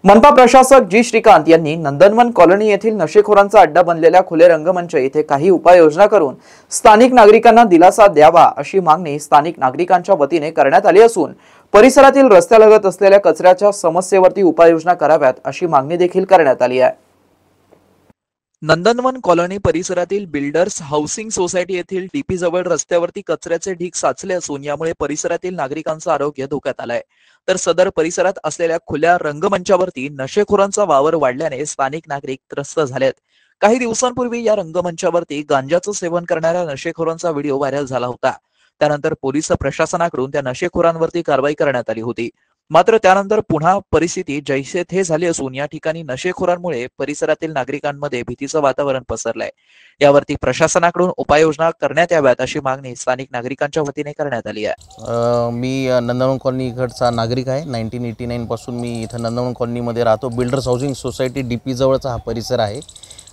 मनपा प्रशासक जी श्रीकांत यांनी नंदनवन कॉलनी येथील नशेखोरांचा अड्डा बनलेल्या खुले रंगमंच येथे काही उपाययोजना करून स्थानिक नागरिकांना दिलासा द्यावा अशी मागणी स्थानिक नागरिकांच्या वतीने करण्यात आली असून परिसरातील रस्त्यालगत असलेल्या कचऱ्याच्या समस्येवरती उपाययोजना कराव्यात अशी मागणी देखील करण्यात आली आहे। नंदनवन कॉलनी परिसरातील बिल्डर्स हाऊसिंग सोसायटी येथील डीपी जवळ रस्त्यावरती कचऱ्याचे ढीग साचले असून यामुळे परिसरातील नागरिकांचं आरोग्य धोक्यात आलंय। तर सदर परिसरात असलेल्या खुल्या रंगमंचावरती नशेखोरांचा वावर वाढल्याने स्थानिक नागरिक त्रस्त झालेत। काही दिवसांपूर्वी या रंगमंचावरती गांजाचं सेवन करणाऱ्या नशेखोरांचा व्हिडिओ व्हायरल झाला होता। त्यानंतर पोलीस प्रशासनाकडून त्या नशेखोरांवरती कारवाई करण्यात आली होती। मात्र त्यानंतर पुन्हा परिस्थिती जैसे थे झाली असून या ठिकाणी नशेखोरांमुळे परिसरातील नागरिकांमध्ये भीतीचं वातावरण पसरलंय। यावरती प्रशासनाकडून उपाययोजना करण्यात याव्यात अशी मागणी स्थानिक नागरिकांच्या वतीने करण्यात आली आहे। मी नंदनवन कॉलनी इकडचा नागरिक आहे। 1989 पासून मी इथं नंदनवन कॉलनीमध्ये राहतो। बिल्डर्स हाऊसिंग सोसायटी डीपी जवळचा हा परिसर आहे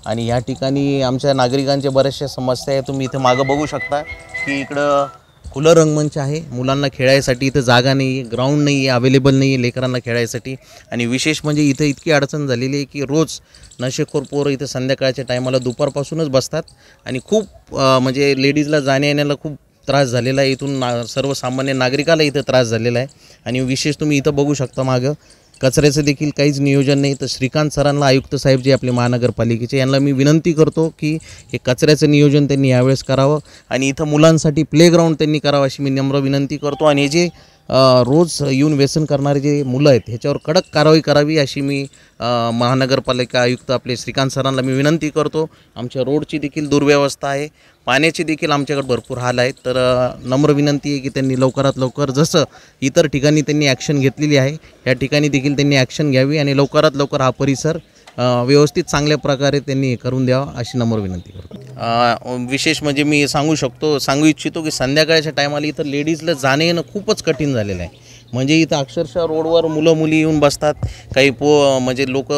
आणि या ठिकाणी आमच्या नागरिकांचे बरेचशा समस्या आहे। तुम्ही इथे मागे बघू शकता की इकडं खुलं रंगमंच आहे, मुलांना खेळायसाठी इथं जागा नाही आहे, ग्राउंड नाही आहे, अवेलेबल नाही आहे लेकरांना खेळायसाठी। आणि विशेष म्हणजे इथं इतकी अडचण झालेली आहे की रोज नशेखोर पोरं इथं संध्याकाळच्या टायमाला दुपारपासूनच बसतात आणि खूप म्हणजे लेडीजला जाण्या येण्याला खूप त्रास झालेला आहे। इथून सर्वसामान्य नागरिकाला इथं त्रास झालेला आहे। आणि विशेष तुम्ही इथं बघू शकता मागं कचऱ्याचं देखील काहीच नियोजन नाही। तर श्रीकांत सरांना, आयुक्त साहेब जे आपले महानगरपालिकेचे, यांना मी विनंती करतो की हे कचऱ्याचं नियोजन त्यांनी यावेळेस करावं आणि इथं मुलांसाठी प्लेग्राऊंड त्यांनी करावं अशी मी नम्र विनंती करतो। आणि हे जे रोज येऊन व्यसन करणारे जे मुलं आहेत ह्याच्यावर कडक कारवाई करावी अशी मी महानगरपालिका आयुक्त आपले श्रीकांत सरांना मी विनंती करतो। आमच्या रोडची देखील दुर्व्यवस्था आहे, पाण्याची देखील आमच्याकडे भरपूर हाल आहेत। तर नम्र विनंती आहे की त्यांनी लवकरात लवकर जसं इतर ठिकाणी त्यांनी ॲक्शन घेतलेली आहे या ठिकाणी देखील त्यांनी ॲक्शन घ्यावी आणि लवकरात लवकर हा परिसर व्यवस्थित चांगल्या प्रकारे त्यांनी करून द्यावा अशी नम्र विनंती करतो। विशेष म्हणजे मी सांगू इच्छितो की संध्याकाळच्या टायमाला इथं लेडीजला जाणं येणं खूपच कठीण झालेलं आहे। म्हणजे इथं अक्षरशः रोडवर मुलं मुली येऊन बसतात, काही म्हणजे लोक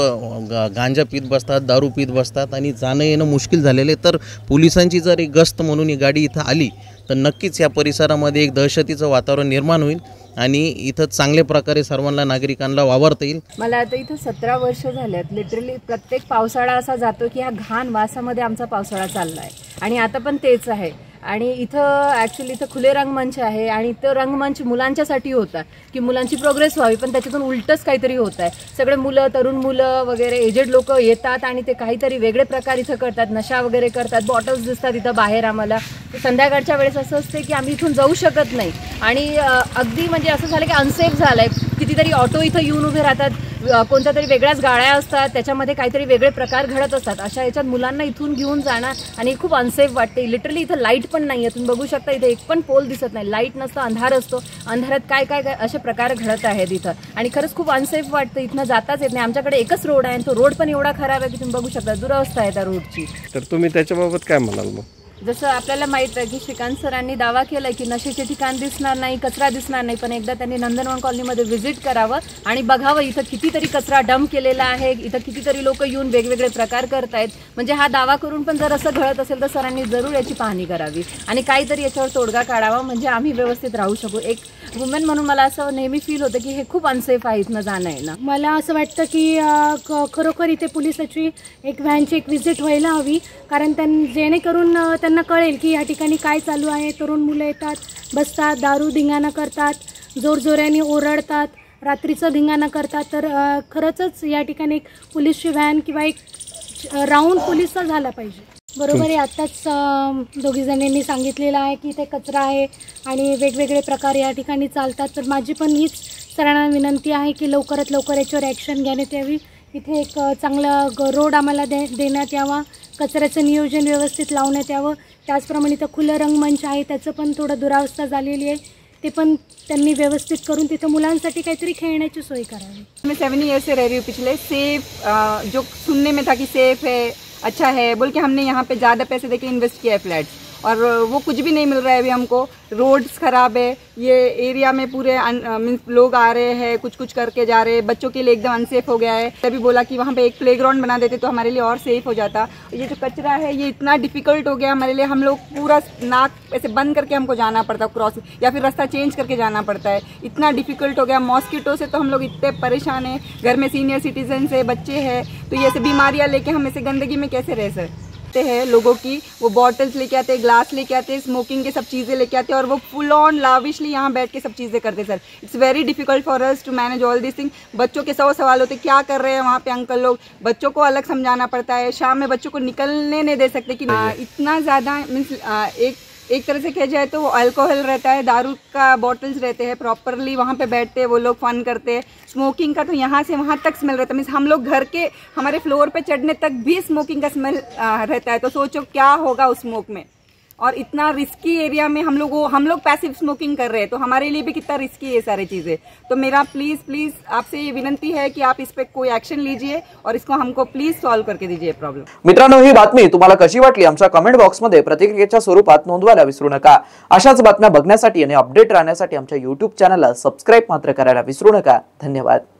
गांजा पीत बसतात, दारू पीत बसतात आणि जाणं येणं मुश्किल झालेलं आहे। तर पोलिसांची जर एक गस्त म्हणून ही गाडी इथं आली तर नक्कीच या परिसरामध्ये एक दहशतीचं वातावरण निर्माण होईल आणि इथं चांगल्या प्रकारे सर्वांना नागरिकांना वावरता येईल। मला आता इथं 17 वर्ष झालेत। लिटरली प्रत्येक पावसाळा असा जातो की ह्या घाण वासामध्ये आमचा पावसाळा चाललाय आणि आता पण तेच आहे। आणि इथं ॲक्च्युली इथं खुले रंगमंच आहे आणि तो रंगमंच मुलांच्यासाठी होता की मुलांची प्रोग्रेस व्हावी, पण त्याच्यातून उलटच काहीतरी होत आहे। सगळे मुलं, तरुण मुलं वगैरे, एजेड लोक येतात आणि ते काहीतरी वेगळे प्रकार इथं करतात, नशा वगैरे करतात। बॉटल्स दिसतात इथं बाहेर आम्हाला। संध्याकाळच्या वेळेस असं असते की आम्ही इथून जाऊ शकत नाही आणि अगदी म्हणजे असं झालं की अनसेफ झालं आहे। कितीतरी ऑटो इथं येऊन उभे राहतात, कोणत्या तरी वेगळ्याच गाड्या असतात, त्याच्यामध्ये काहीतरी वेगळे प्रकार घडत असतात। अशा याच्यात मुलांना इथून घेऊन जाणार आणि खूप अनसेफ वाटते। लिटरली इथं लाईट पण नाही आहे, तुम्ही बघू शकता इथे एक पण पोल दिसत नाही, लाईट नसतं, अंधार असतो, अंधारात काय काय काय असे प्रकार घडत आहेत इथं आणि खरंच खूप अनसेफ वाटतं। इथनं जाताच येत नाही। आमच्याकडे एकच रोड आहे आणि तो रोड पण एवढा खराब आहे की तुम्ही बघू शकता, दुरवस्था आहे त्या रोडची। तर तुम्ही त्याच्याबाबत काय म्हणाल मग? जसं आपल्याला माहित आहे की श्रीकांत सरांनी दावा केलाय की नशेचे ठिकाण दिसणार नाही, कचरा दिसणार नाही, पण एकदा त्यांनी नंदनवन कॉलनीमध्ये व्हिजिट करावं आणि बघावं इथं कितीतरी कचरा डंप केलेला आहे, इथं कितीतरी लोक येऊन वेगवेगळे प्रकार करतायत। म्हणजे हा दावा करून पण जर असं घडत असेल तर सरांनी जरूर याची पाहणी करावी आणि काहीतरी याच्यावर तोडगा काढावा म्हणजे आम्ही व्यवस्थित राहू शकू। एक वुमेन म्हणून मला असं नेहमी फील होतं की हे खूप अनसेफ आहे इथनं जाणं येणं। मला असं वाटतं की खरोखर इथे पोलिसाची एक व्हॅनची एक व्हिजिट व्हायला हवी, कारण जेणेकरून त्यांना कळेल की या ठिकाणी काय चालू आहे। तरुण मुलं येतात, बसतात, दारू धिंगाणा करतात, जोरजोऱ्याने ओरडतात, रात्रीचं धिंगाणा करतात। तर खरंच या ठिकाणी एक पोलीसची व्हॅन किंवा एक राऊंड पोलीसचा झाला पाहिजे। बरोबर आहे, आत्ताच दोघी जणांनी सांगितलेलं आहे की इथे कचरा आहे आणि वेगवेगळे प्रकार या ठिकाणी चालतात। तर माझी पण हीच सरांना विनंती आहे की लवकरात लवकर याच्यावर ॲक्शन घेण्यात यावी। इथे एक चांगला रोड आम्हाला देण्यात यावा, कचऱ्याचं नियोजन व्यवस्थित लावण्यात यावं। त्याचप्रमाणे इथं खुलं रंगमंच आहे, त्याचं पण थोडं दुरावस्था झालेली आहे, ते पण त्यांनी व्यवस्थित करून तिथं मुलांसाठी काहीतरी खेळण्याची सोय करावी। मैं 7 ईयर से रह रही हूँ पिछले। सेफ जो सुनने में था कि सेफ है, अच्छा है बोल के हमने यहाँ पे ज़्यादा पैसे देके इन्वेस्ट किया है फ्लैट्स, और वो कुछ भी नहीं मिल रहा है अभी हमको। रोड्स खराब है, ये एरिया में पूरे मीन्स लोग आ रहे हैं, कुछ कुछ करके जा रहे हैं, बच्चों के लिए एकदम अनसेफ हो गया है। तभी बोला कि वहाँ पे एक प्लेग्राउंड बना देते तो हमारे लिए और सेफ हो जाता। ये जो कचरा है ये इतना डिफिकल्ट हो गया हमारे लिए, हम लोग पूरा नाक ऐसे बंद करके हमको जाना पड़ता क्रॉस, या फिर रास्ता चेंज करके जाना पड़ता है। इतना डिफिकल्ट हो गया। मॉस्किटो से तो हम लोग इतने परेशान हैं, घर में सीनियर सिटीजन है, बच्चे हैं, तो ये ऐसे बीमारियाँ लेके हम ऐसे गंदगी में कैसे रह सकते हैं। लोगों की वो बॉटल्स लेके आते हैं, ग्लास लेके आते हैं, स्मोकिंग के सब चीज़ें लेके आते हैं और वो फुल ऑन लाविशली यहाँ बैठ के सब चीज़ें करते हैं। Sir it's very difficult for us to manage all this thing. बच्चों के 100 सवाल होते, क्या कर रहे हैं वहाँ पे अंकल लोग, बच्चों को अलग समझाना पड़ता है। शाम में बच्चों को निकलने नहीं दे सकते कि इतना ज़्यादा मीन्स एक तरह से कहा जाए तो वो अल्कोहल रहता है, दारू का बॉटल्स रहते हैं, प्रॉपरली वहाँ पे बैठते हैं वो लोग, फन करते हैं। स्मोकिंग का तो यहाँ से वहाँ तक स्मेल रहता है, मीन्स हम लोग घर के हमारे फ्लोर पे चढ़ने तक भी स्मोकिंग का स्मेल रहता है। तो सोचो क्या होगा उस स्मोक में। और इतना रिस्की एरिया में हम लोग पैसिव स्मोकिंग कर रहे हैं, तो हमारे लिए भी कितना रिस्की है ये सारी चीज़ें। तो मेरा प्लीज़ आपसे ये विनंती है कि आप इस पर कोई एक्शन लीजिए और इसको हमको प्लीज़ सॉल्व करके दीजिए प्रॉब्लेम। मित्रांनो, ही बातमी तुम्हाला कशी वाटली आमच्या कमेंट बॉक्समध्ये प्रतिक्रियेच्या स्वरूपात नोंदवायला विसरू नका। अशाच बातम्या बघण्यासाठी आणि अपडेट राहण्यासाठी आमच्या YouTube चॅनलला सबस्क्राईब मात्र करायला विसरू नका। धन्यवाद।